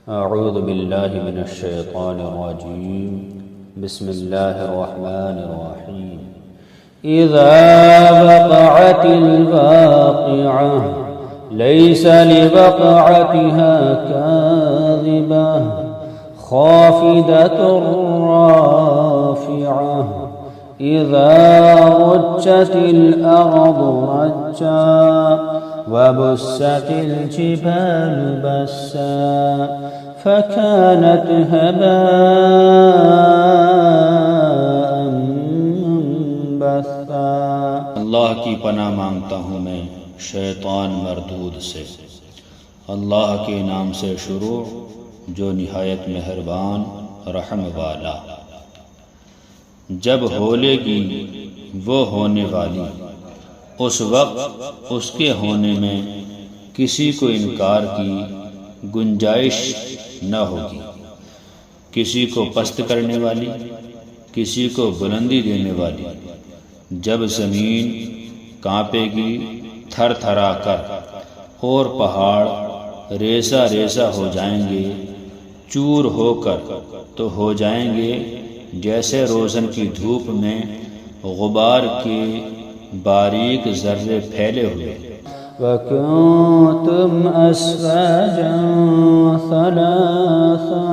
अऊज़ु बिल्लाहि मिनश शैतानिर रजीम। बिस्मिल्लाहिर रहमानिर रहीम। इज़ा वक़अतिल वाक़िअह लैसा लिवक़अतिहा काज़िबह ख़ाफ़िदतुर राफ़िअह इज़ा रुज्जतिल अर्ज़ु रज्जा वबुस्सतिल जिबालु बस्सा फ़कानत हबाअन मुंबस्सा। अल्लाह की पनाह मांगता हूँ मैं शैतान मरदूद से। अल्लाह के नाम से शुरू जो निहायत मेहरबान रहम वाला। जब होलेगी वो होने वाली, उस वक्त उसके होने में किसी को इनकार की गुंजाइश न होगी। किसी को पस्त करने वाली, किसी को बुलंदी देने वाली। जब ज़मीन कांपेगी थर थरा कर और पहाड़ रेसा रेसा हो जाएंगे चूर होकर, तो हो जाएंगे जैसे रोज़न की धूप में गुबार के बारीक ज़र्रे फैले हुए। वकुंतुम अस्वाजन सलासा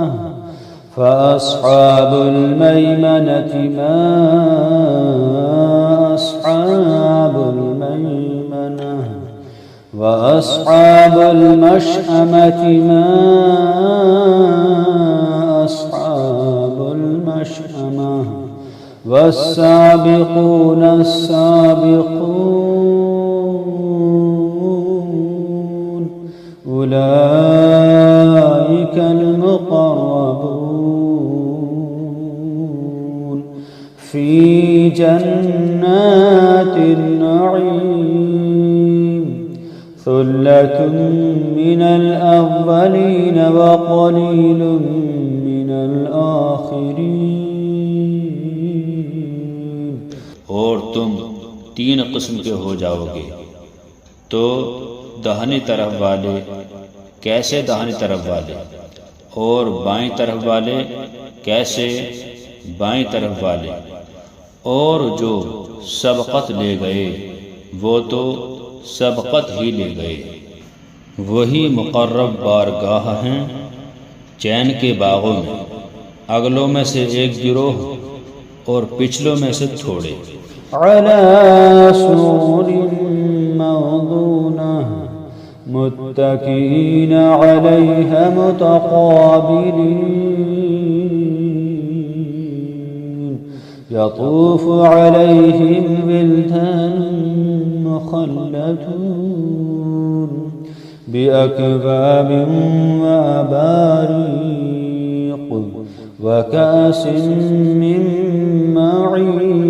फ़अस्हाबुल मैमनति मा अस्हाबुल मैमनह वअस्हाबुल मशअमति मा अस्हाबुल मशअमह वस्साबिक़ून अस्साबिक़ून उलाइकल मुक़र्रबून फ़ी जन्नातिन नईम सुल्लतुम मिनल अव्वलीन व क़लीलुम मिनल आखिरीन। और तुम 3 किस्म के हो जाओगे, तो दाहिनी तरफ वाले कैसे दाहिनी तरफ वाले, और बाईं तरफ वाले कैसे बाईं तरफ वाले। और जो सबक़त ले गए वो तो सबक़त ही ले गए। वही मुक़र्रब बारगाह हैं चैन के बागों में, अगलों में से एक गिरोह और पिछलों में से थोड़े। अला सुरुरिन मौदूनह मुत्तकीन अलैहा मुतक़ाबिलीन यतूफ़ु अलैहिम विल्दानुन मुख़ल्लदून बिअकवाबिन व अबारीक़ व कासिन मिन मईन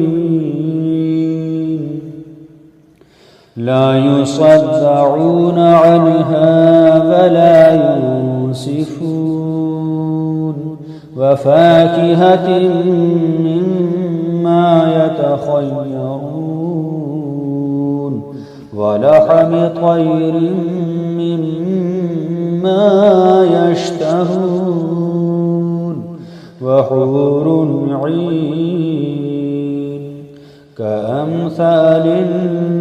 ला युसद्दऊन अन्हा वला युंसिफून व फ़ाकिहतिन मिम्मा यतख़य्यरून व लहमि तयरिन मिम्मा यश्तहून व हूरुन ईन कअम्सालिल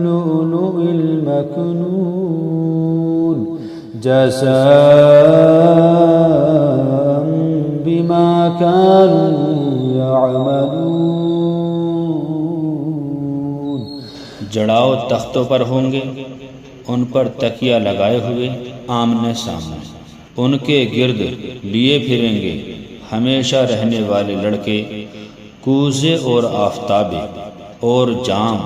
लुअलुइल मकनून जज़ाअन बिमा कानू यअमलून। जड़ाओ तख्तों पर होंगे, उन पर तकिया लगाए हुए आमने सामने। उनके गिर्द लिए फिरेंगे हमेशा रहने वाले लड़के, कूजे और आफताबे और जाम,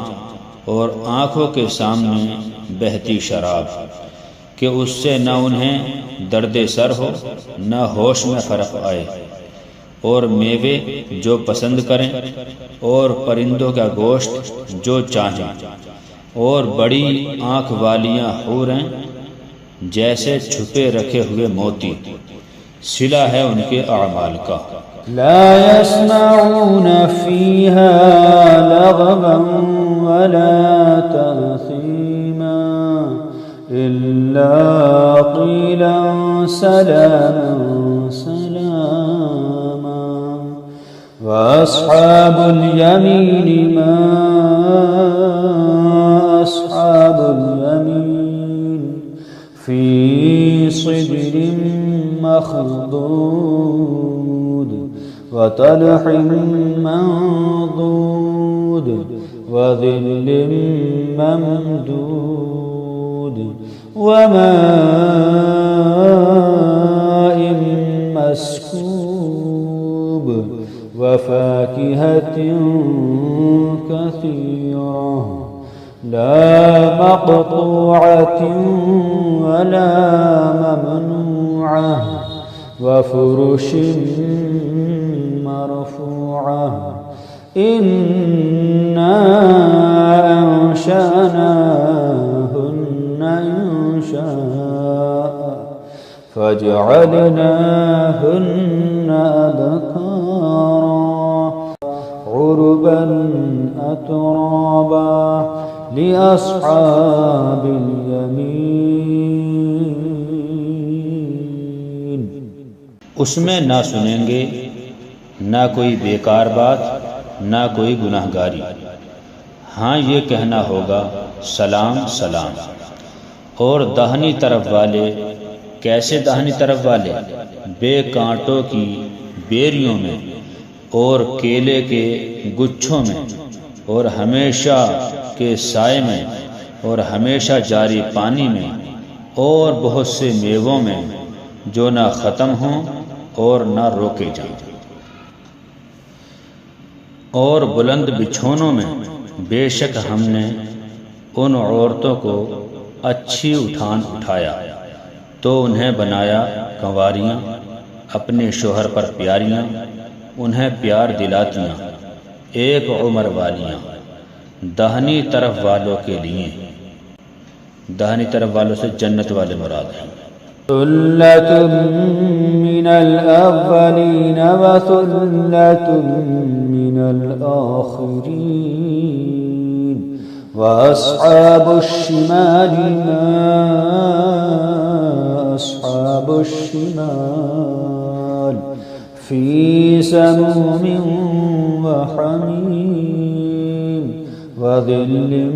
और आँखों के सामने बहती शराब कि उससे न उन्हें दर्द सर हो न होश में फ़र्क आए। और मेवे जो पसंद करें, और परिंदों का गोश्त जो चाहें, और बड़ी आँख वालियाँ हूरें जैसे छुपे रखे हुए मोती। सिला है उनके अमाल का। ला यस्मऊन फ़ीहा लगवन वला तअसीमा इल्ला क़ीलन सलामन वअस्हाबुल यमीन मा अस्हाबुल यमीन फी सिदरिन मखदूद वतलहिम मंदूद वज़िल्लिम ममदूद वमाइन मस्कूब वफाकिहतिन कसीरा ला मक़तूअतिन वला ममनूअह वफ़ुरुशिन मरफ़ूअह इन्ना अंशअनाहुन्ना इंशाअ फजअलनाहुन्ना अबकारा उरुबन अतराबा लिअस्हाबिल यमीन। उसमें ना सुनेंगे ना कोई बेकार बात ना कोई गुनाहगारी। हाँ, ये कहना होगा सलाम सलाम। और दाहिनी तरफ वाले कैसे दाहिनी तरफ वाले? बेकांटों की बेरियों में और केले के गुच्छों में और हमेशा के साए में और हमेशा जारी पानी में और बहुत से मेवों में जो ना ख़त्म हों और ना रोके जाएं। और बुलंद बिछौनों में बेशक हमने उन औरतों को अच्छी उठान उठाया तो उन्हें बनाया कंवारियाँ, अपने शोहर पर प्यारियाँ, उन्हें प्यार दिलातियाँ, एक उम्र वालियाँ। दाहिनी तरफ वालों के लिए, दाहिनी तरफ वालों से जन्नत वाले मुराद हैं। सुल्लतुम मिनल अव्वलीन व सुल्लतुम मिनल आखिरीन व अस्हाबुश शिमालि मा अस्हाबुश शिमाल फी समूमिन व हमीम व ज़िल्लिन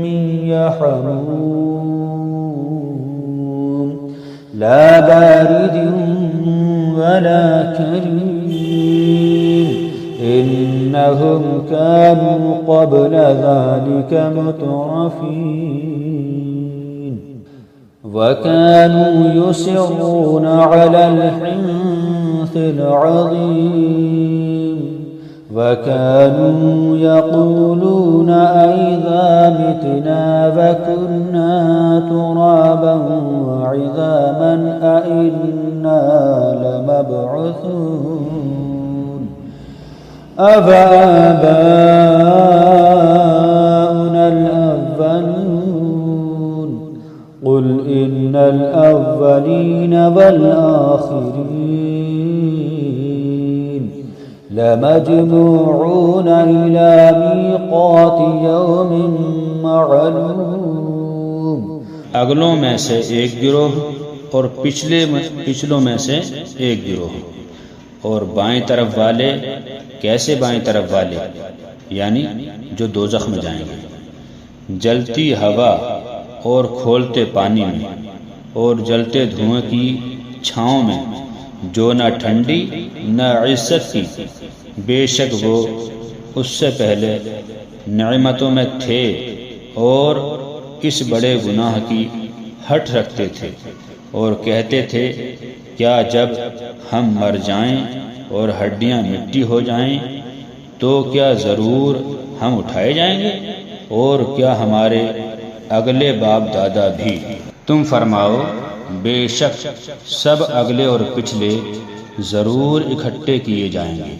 मिन यहमूम ला बारिदिन वला करीम इन्नहुम कानू क़ब्ल ज़ालिका मुतरफ़ीन व कानू युसिर्रूना अलल हिन्सिल अज़ीम व कानू यक़ूलूना अइज़ा मितना व कुन्ना तुराबन व इज़ामन अइन्ना लमबअूसून अवआबाउनल अव्वलून क़ुल इन्नल अव्वलीन वल आखिरीन लमजमूऊन इला मीक़ाति यौमिन मअलूम। अगलों में से एक गिरोह और पिछलों में से एक गिरोह। और बाएं तरफ वाले कैसे बाएं तरफ वाले? यानी जो दोज़ख में जाएंगे। जलती हवा और खोलते पानी में और जलते धुएं की छाँव में, जो न ठंडी न इज्जत की, बेशक वो उससे पहले नेमतों में थे और इस बड़े गुनाह की हट रखते थे और कहते थे, क्या जब हम मर जाएं और हड्डियां मिट्टी हो जाएं तो क्या ज़रूर हम उठाए जाएंगे? और क्या हमारे अगले बाप दादा भी? तुम फरमाओ, बेशक सब अगले और पिछले ज़रूर इकट्ठे किए जाएंगे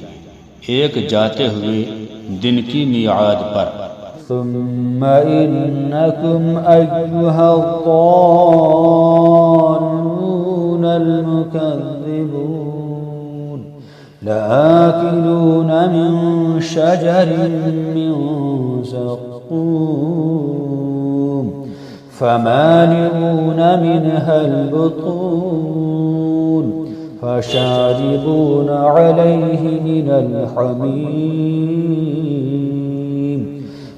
एक जाते हुए दिन की मियाद पर। सुम्मा इन्नकुम अय्युहद्दाल्लूनल मुकज़्ज़िबून लआकिलून मिन शजरिन मिन ज़क़्क़ूम फमालिऊन मिनहल बुतून فشاربون عليه من الحميم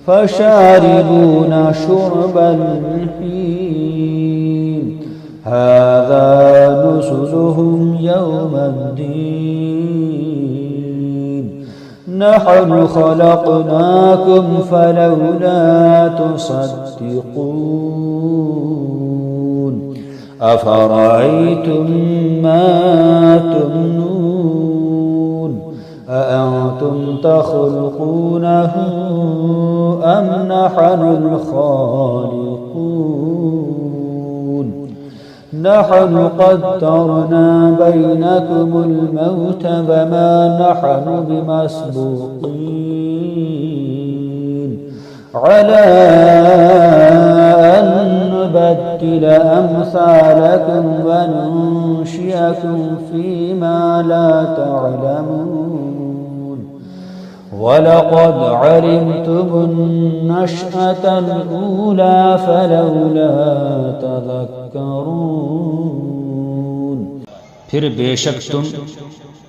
فشاربون شرب الهيم هذا نزلهم يوم الدين نحن خلقناكم فلولا تصدقون أفرأيتم ما تمنون أأنتم تخلقونه أم نحن الخالقون نحن قدرنا بينكم الموت وما نحن بمسبوقين على أن نبدل أمثالكم وننشئكم فيما لا تعلمون ولقد علمتم النشأة الأولى فلولا تذكرون फिर बेशक तुम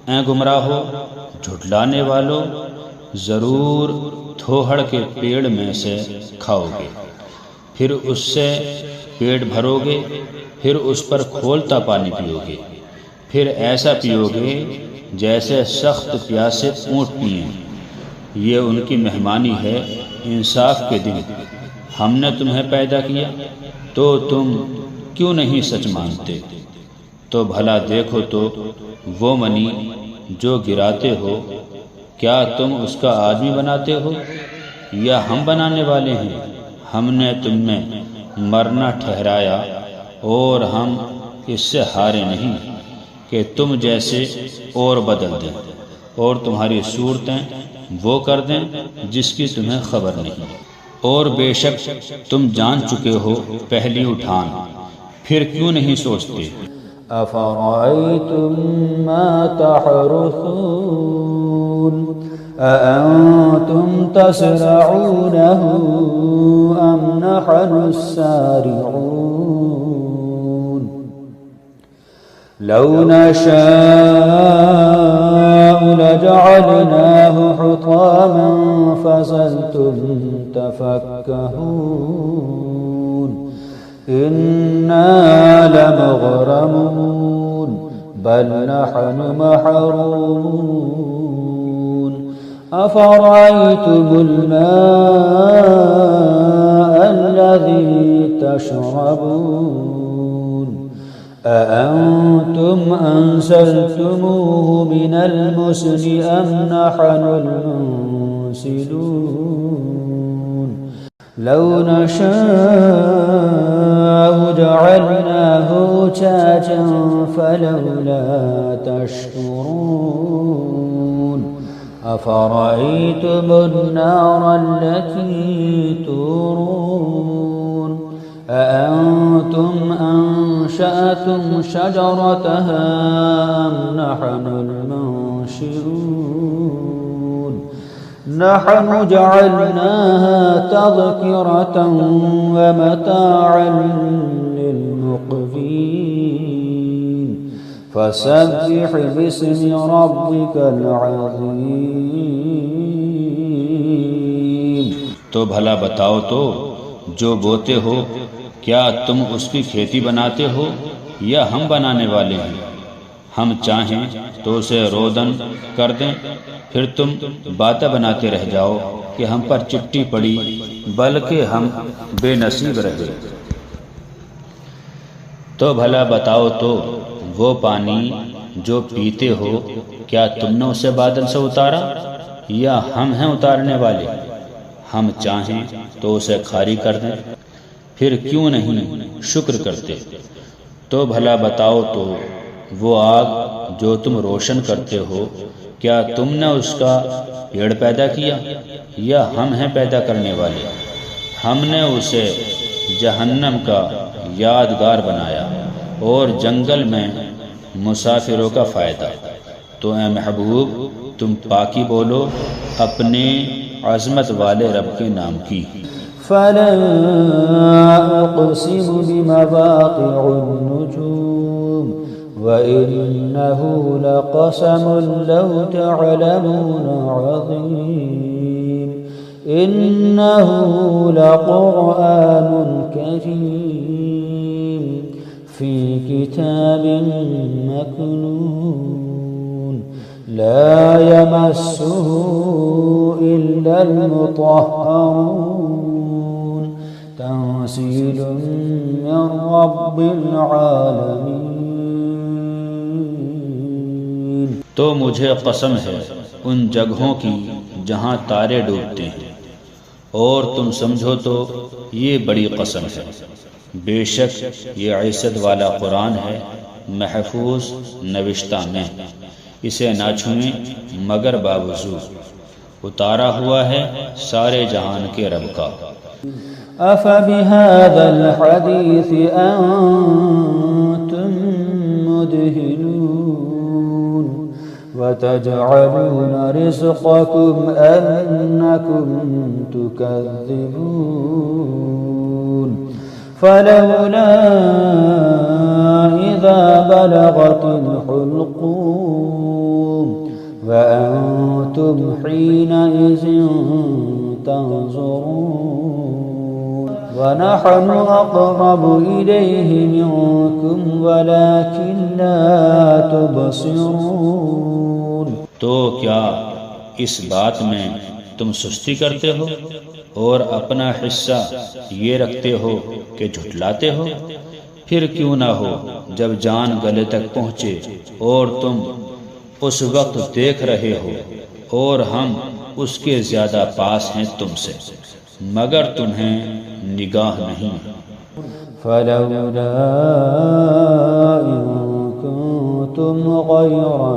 ऐ गुमराहो झुठलाने वालों जरूर थोहड़ के पेड़ में से खाओगे, फिर उससे पेट भरोगे, फिर उस पर खोलता पानी पियोगे, फिर ऐसा पियोगे जैसे सख्त प्यासे ऊँट पिए। ये उनकी मेहमानी है इंसाफ के दिन। हमने तुम्हें पैदा किया तो तुम क्यों नहीं सच मानते? तो भला देखो तो वो मनी जो गिराते हो, क्या तुम उसका आदमी बनाते हो या हम बनाने वाले हैं? हमने तुम्हें मरना ठहराया और हम इससे हारे नहीं कि तुम जैसे और बदल दें और तुम्हारी सूरतें वो कर दें जिसकी तुम्हें खबर नहीं। और बेशक तुम जान चुके हो पहली उठान, फिर क्यों नहीं सोचते? अफ़रअयतुम मा तहरुसून अअंतुम तज़रऊनहु अम नहनुस्सारिऊन लौ नशाअ लजअलनाहु हुतामन फज़लतुम तफक्कहून इन्ना लमुग़रमून बल नहनु महरूमून अफ़रअयतुमुल माअ अल्लज़ी तशरबून अअंतुम अंज़लतमूहु मिनल मुज़्नि अम नहनुल मुनज़िलून लौ नशाअ जअलनाहु उजाजन फलौला तशकुरून अफ़रअयतुमुन नार अल्लती तूरून अअंतुम अंशअतुम शजरतहा अम नहनुल मुनशिरून नहनु जअलनाहा तज़किरतन वमताअन लिलमुक़वीन फसब्बिह बिस्मि रब्बिकल अज़ीम। तो भला बताओ तो जो बोते हो, क्या तुम उसकी खेती बनाते हो या हम बनाने वाले हैं? हम चाहें तो उसे रोदन कर दें, फिर तुम बातें बनाते रह जाओ कि हम पर चिट्ठी पड़ी, बल्कि हम बेनसीब रहे। तो भला बताओ तो वो पानी जो पीते हो, क्या तुमने उसे बादल से उतारा या हम हैं उतारने वाले? हम चाहें तो उसे खारी कर दें, फिर क्यों नहीं शुक्र करते? तो भला बताओ तो वो आग जो तुम रोशन करते हो, क्या तुमने उसका पेड़ पैदा किया या हम हैं पैदा करने वाले? हमने उसे जहन्नम का यादगार बनाया और जंगल में मुसाफिरों का फ़ायदा। तो ए महबूब, तुम पाकी बोलो अपने अज़मत वाले रब के नाम की। फला उक़सिमु बिमवाक़िउन नुजूम व وإنه لقسم لو تعلمون عظيم إنه لقرآن كريم في كتاب مكنون لا يمسه إلا المطهرون تنزيل من رب العالمين। तो मुझे कसम है उन जगहों की जहाँ तारे डूबते हैं, और तुम समझो तो ये बड़ी कसम है। बेशक ये इज्जत वाला कुरान है, महफूज नविश्ता में, इसे ना छुएं मगर बावजू उतारा हुआ है सारे जहान के रब का। अफ़बिहाज़ल हदीस अंतुम मुदहिनून वतजअलून रिज़क़कुम अन्नकुम तुकज़्ज़िबून फलौला इज़ा बलगतिल हुल्क़ूम वअंतुम हीनइज़िन तंज़ुरून वनहनु अक़रबु इलैहि मिनकुम वलाकिन ला तुबसिरून। तो क्या इस बात में तुम सुस्ती करते हो और अपना हिस्सा ये रखते हो कि झुठलाते हो? फिर क्यों ना हो जब जान गले तक पहुँचे और तुम उस वक्त देख रहे हो और हम उसके ज्यादा पास हैं तुमसे, मगर तुम्हें निगाह नहीं। फलौला इन कुंतुम गैर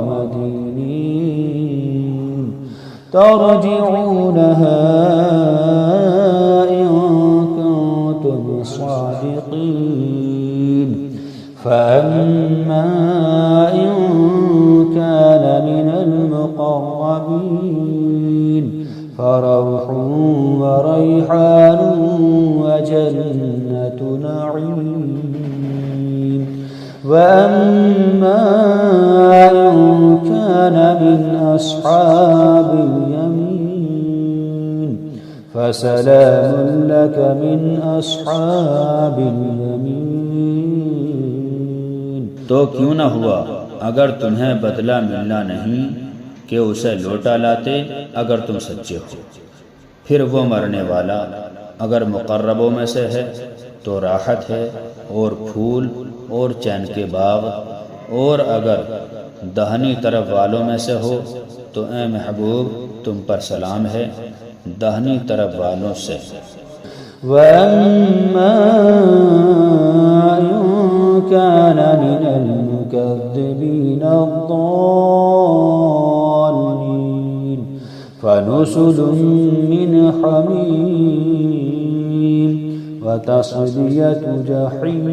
मदीनीन तरजिऊनहा इन कुंतुम सादिकीन फअम्मा इन कान मिनल मुक़र्रबीन फरौह वरैहान वजन्नत नईम वअम्मा इन कान मिन अस्हाबिल यमीन फसलामुन लक मिन अस्हाबिल यमीन। तो क्यों न हुआ अगर तुम्हें बदला मिलना नहीं कि उसे लौटा लाते अगर तुम सच्चे हो। फिर वो मरने वाला अगर मुक़र्रबों में से है तो राहत है और फूल और चैन के बाग, और अगर दाहिनी तरफ वालों में से हो तो ए महबूब तुम पर सलाम है दाहिनी तरफ वालों से। वअम्मा इन कान मिनल मुकज़्ज़िबीन अद्दाल्लीन फनुज़ुलुम मिन हमीम वतस्लियतु जहीम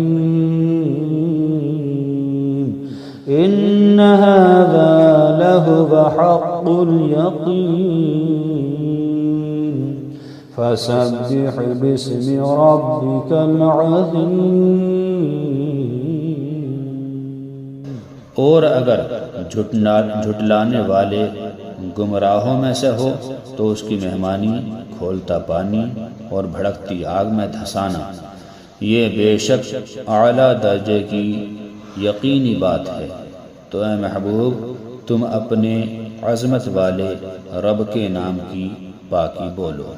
इन्न हाज़ा लहुव हक़्क़ुल यक़ीन फसब्बिह बिस्मि रब्बिकल अज़ीम। और अगर झुटलाने वाले गुमराहों में से हो तो उसकी मेहमानी खोलता पानी और भड़कती आग में धंसाना, ये बेशक आला दर्जे की यकीनी बात है। तो ए महबूब तुम अपने अज़मत वाले रब के नाम की पाकी बोलो।